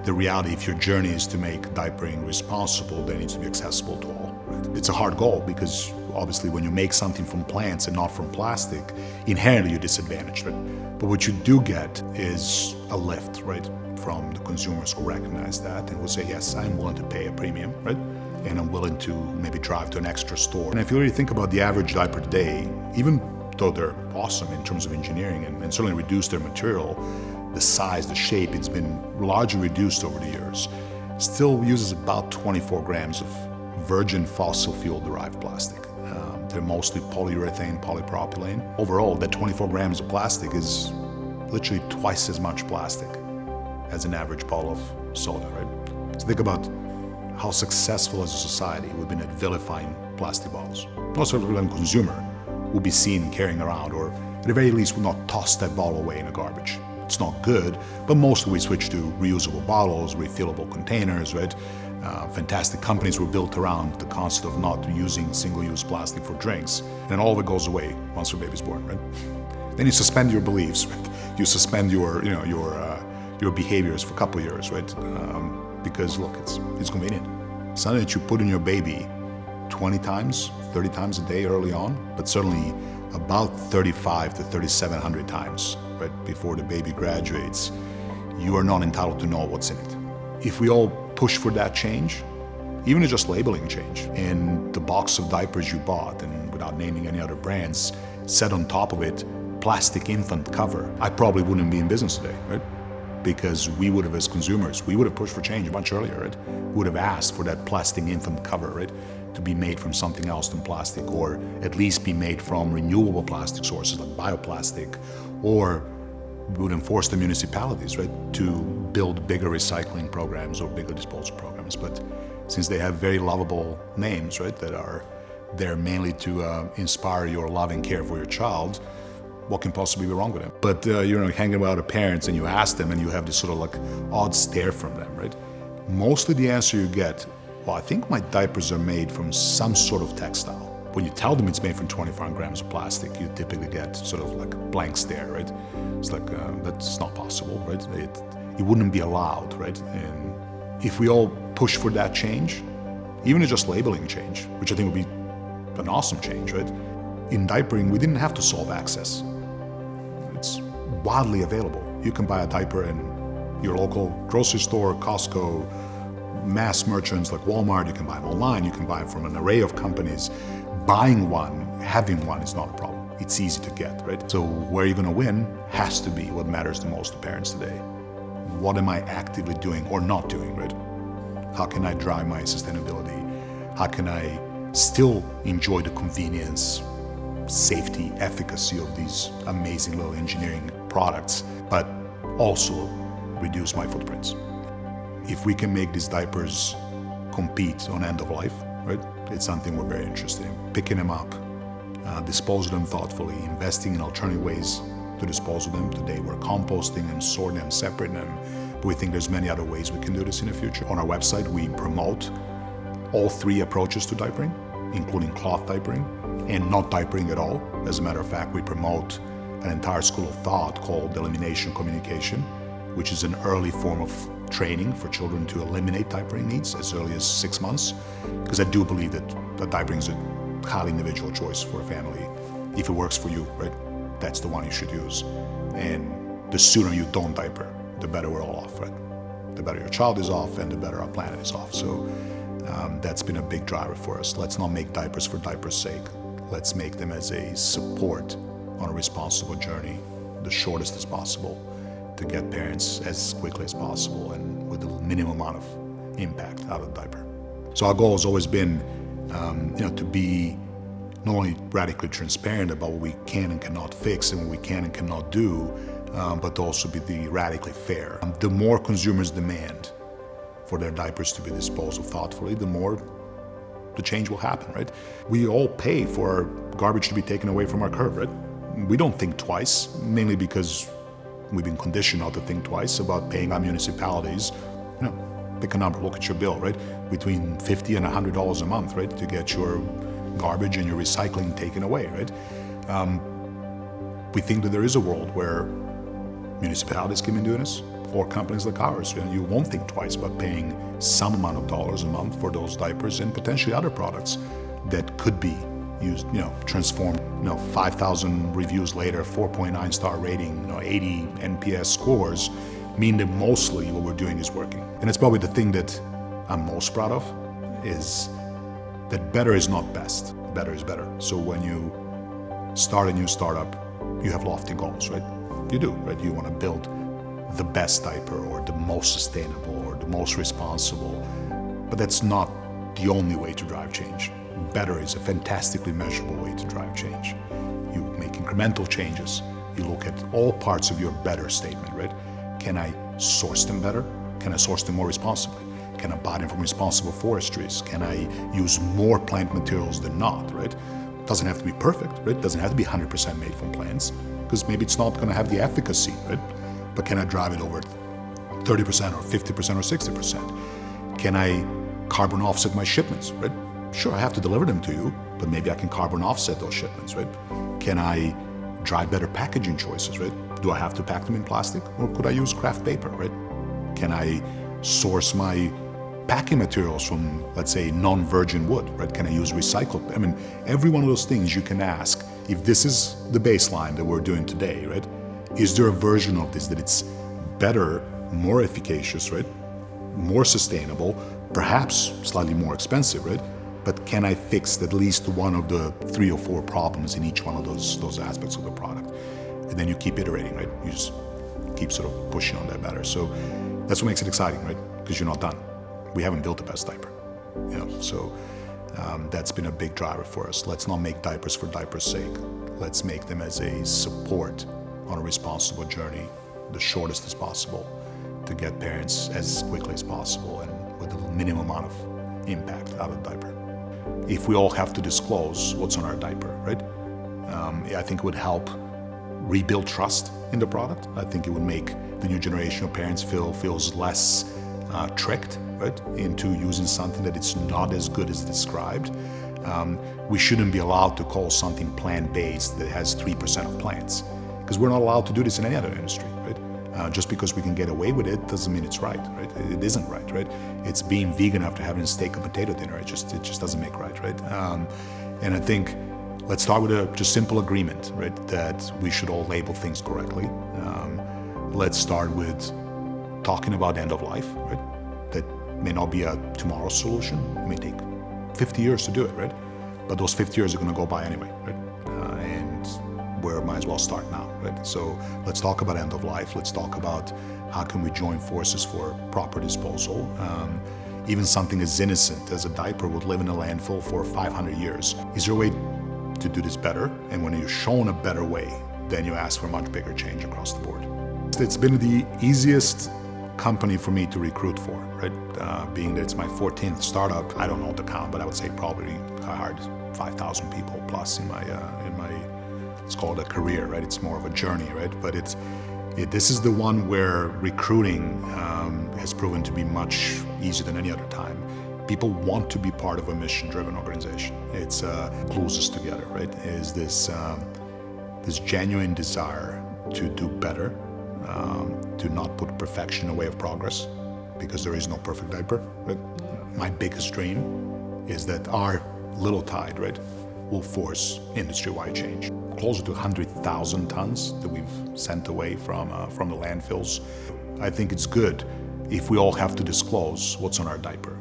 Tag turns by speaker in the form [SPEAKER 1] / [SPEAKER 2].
[SPEAKER 1] the reality, if your journey is to make diapering responsible, then it needs to be accessible to all. Right? It's a hard goal because obviously when you make something from plants and not from plastic, inherently you're disadvantaged. Right? But what you do get is a lift, right, from the consumers who recognize that and will say, yes, I'm willing to pay a premium, right? And I'm willing to maybe drive to an extra store. And if you really think about the average diaper today, even though they're awesome in terms of engineering and certainly reduce their material, the size, the shape, it's been largely reduced over the years. Still uses about 24 grams of virgin fossil fuel derived plastic. They're mostly polyurethane, polypropylene. Overall, that 24 grams of plastic is literally twice as much plastic as an average bottle of soda, right? So think about how successful as a society we've been at vilifying plastic bottles. Most of the consumer will be seen carrying around, or at the very least will not toss that bottle away in the garbage. It's not good, but mostly we switch to reusable bottles, refillable containers, right? Fantastic companies were built around the concept of not using single-use plastic for drinks, and all of it goes away once your baby's born, right? Then you suspend your beliefs, right? You suspend your behaviors for a couple of years, right? Because look, it's convenient. Something that you put in your baby 20 times, 30 times a day early on, but certainly about 35 to 3,700 times, right, before the baby graduates, you are not entitled to know what's in it. If we all push for that change, even if just labeling change, and the box of diapers you bought, and without naming any other brands, said on top of it, plastic infant cover, I probably wouldn't be in business today, right? Because we would have, as consumers, we would have pushed for change much earlier, right? We would have asked for that plastic infant cover, right, to be made from something else than plastic, or at least be made from renewable plastic sources like bioplastic, or we would enforce the municipalities, right, to build bigger recycling programs or bigger disposal programs. But since they have very lovable names, right, that are there mainly to inspire your love and care for your child, what can possibly be wrong with them? But you're hanging out with parents and you ask them and you have this sort of like odd stare from them, right? Mostly the answer you get, well, I think my diapers are made from some sort of textile. When you tell them it's made from 25 grams of plastic, you typically get sort of like a blank stare, right? It's like, that's not possible, right? It wouldn't be allowed, right? And if we all push for that change, even if just labeling change, which I think would be an awesome change, right? In diapering, we didn't have to solve access. It's widely available. You can buy a diaper in your local grocery store, Costco, mass merchants like Walmart. You can buy them online. You can buy them from an array of companies. Buying one, having one is not a problem. It's easy to get, right? So where you're going to win has to be what matters the most to parents today. What am I actively doing or not doing, right? How can I drive my sustainability? How can I still enjoy the convenience, safety, efficacy of these amazing little engineering products, but also reduce my footprints? If we can make these diapers compete on end of life, right? It's something we're very interested in. Picking them up, dispose of them thoughtfully, investing in alternative ways to dispose of them. Today we're composting them, sorting them, separating them, but we think there's many other ways we can do this in the future. On our website, we promote all three approaches to diapering, including cloth diapering and not diapering at all. As a matter of fact, we promote an entire school of thought called elimination communication, which is an early form of training for children to eliminate diapering needs as early as 6 months, because I do believe that diapering is a highly individual choice for a family. If it works for you, right, that's the one you should use. And the sooner you don't diaper, the better we're all off, right? The better your child is off and the better our planet is off. So that's been a big driver for us. Let's not make diapers for diapers' sake. Let's make them as a support on a responsible journey, the shortest as possible, to get parents as quickly as possible and with the minimum amount of impact out of the diaper. So our goal has always been, to be not only radically transparent about what we can and cannot fix and what we can and cannot do, but also be radically fair. The more consumers demand for their diapers to be disposed of thoughtfully, the more the change will happen, right? We all pay for our garbage to be taken away from our curb, right? We don't think twice, mainly because we've been conditioned not to think twice about paying our municipalities. Pick a number, look at your bill, right? Between $50 and $100 a month, right? To get your garbage and your recycling taken away, right? We think that there is a world where municipalities can be doing this, or companies like ours, and you won't think twice about paying some amount of dollars a month for those diapers and potentially other products that could be used, transformed. 5,000 reviews later, 4.9 star rating, 80 NPS scores mean that mostly what we're doing is working. And it's probably the thing that I'm most proud of, is that better is not best, better is better. So when you start a new startup, you have lofty goals, right? You do, right? You want to build the best diaper or the most sustainable or the most responsible, but that's not the only way to drive change. Better is a fantastically measurable way to drive change. You make incremental changes. You look at all parts of your better statement, right? Can I source them better? Can I source them more responsibly? Can I buy them from responsible forestries? Can I use more plant materials than not, right? Doesn't have to be perfect, right? Doesn't have to be 100% made from plants, because maybe it's not going to have the efficacy, right? But can I drive it over 30% or 50% or 60%? Can I carbon offset my shipments, right? Sure, I have to deliver them to you, but maybe I can carbon offset those shipments, right? Can I drive better packaging choices, right? Do I have to pack them in plastic, or could I use craft paper, right? Can I source my packing materials from, let's say, non-virgin wood, right? Can I use recycled? I mean, every one of those things you can ask, if this is the baseline that we're doing today, right? Is there a version of this that it's better, more efficacious, right? More sustainable, perhaps slightly more expensive, right? But can I fix at least one of the 3 or 4 problems in each one of those aspects of the product? And then you keep iterating, right? You just keep sort of pushing on that better. So that's what makes it exciting, right? Because you're not done. We haven't built the best diaper, so that's been a big driver for us. Let's not make diapers for diapers' sake. Let's make them as a support on a responsible journey, the shortest as possible, to get parents as quickly as possible and with the minimum amount of impact out of the diaper. If we all have to disclose what's on our diaper, right? I think it would help rebuild trust in the product. I think it would make the new generation of parents feels less tricked, right, into using something that it's not as good as described. We shouldn't be allowed to call something plant-based that has 3% of plants, because we're not allowed to do this in any other industry, right? Just because we can get away with it doesn't mean it's right? It isn't right? It's being vegan after having steak and potato dinner. It just doesn't make right? And I think let's start with a just simple agreement, right, that we should all label things correctly. Let's start with talking about end of life, right? That may not be a tomorrow solution. It may take 50 years to do it, right? But those 50 years are going to go by anyway, right? And we might as well start now, right? So let's talk about end of life. Let's talk about how can we join forces for proper disposal. Even something as innocent as a diaper would live in a landfill for 500 years. Is there a way to do this better? And when you're shown a better way, then you ask for much bigger change across the board. It's been the easiest company for me to recruit for, right? Being that it's my 14th startup, I don't know the count, but I would say probably I hired 5,000 people plus in my let's call it a career, right? It's more of a journey, right? But this is the one where recruiting has proven to be much easier than any other time. People want to be part of a mission-driven organization. It's glues us together, right? Is this genuine desire to do better, to not put perfection in the way of progress, because there is no perfect diaper, right? My biggest dream is that our little tide, right, will force industry-wide change. Closer to 100,000 tons that we've sent away from the landfills. I think it's good if we all have to disclose what's on our diaper.